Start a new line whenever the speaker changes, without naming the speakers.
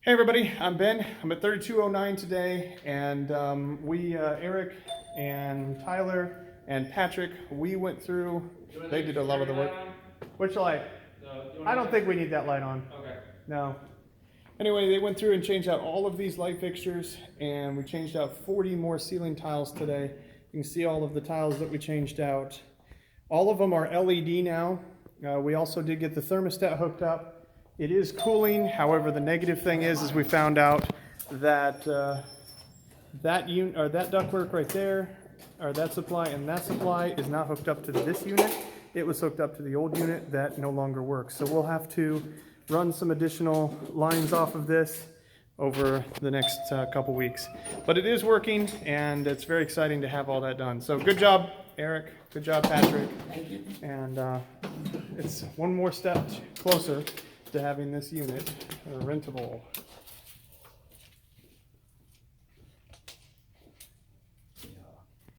Hey everybody, I'm Ben. I'm at 3209 today, and Eric and Tyler and Patrick, we went through, they did a lot of the work. Which light? I don't think we need that light on.
Okay.
No. Anyway, they went through and changed out all of these light fixtures, and we changed out 40 more ceiling tiles today. You can see all of the tiles that we changed out. All of them are LED now. We also did get the thermostat hooked up. It is cooling. However, the negative thing is we found out that that ductwork right there, or that supply and that supply, is not hooked up to this unit. It was hooked up to the old unit that no longer works. So we'll have to run some additional lines off of this over the next couple weeks. But it is working, and it's very exciting to have all that done. So good job, Eric. Good job, Patrick.
Thank you.
And it's one more step closer to having this unit rentable.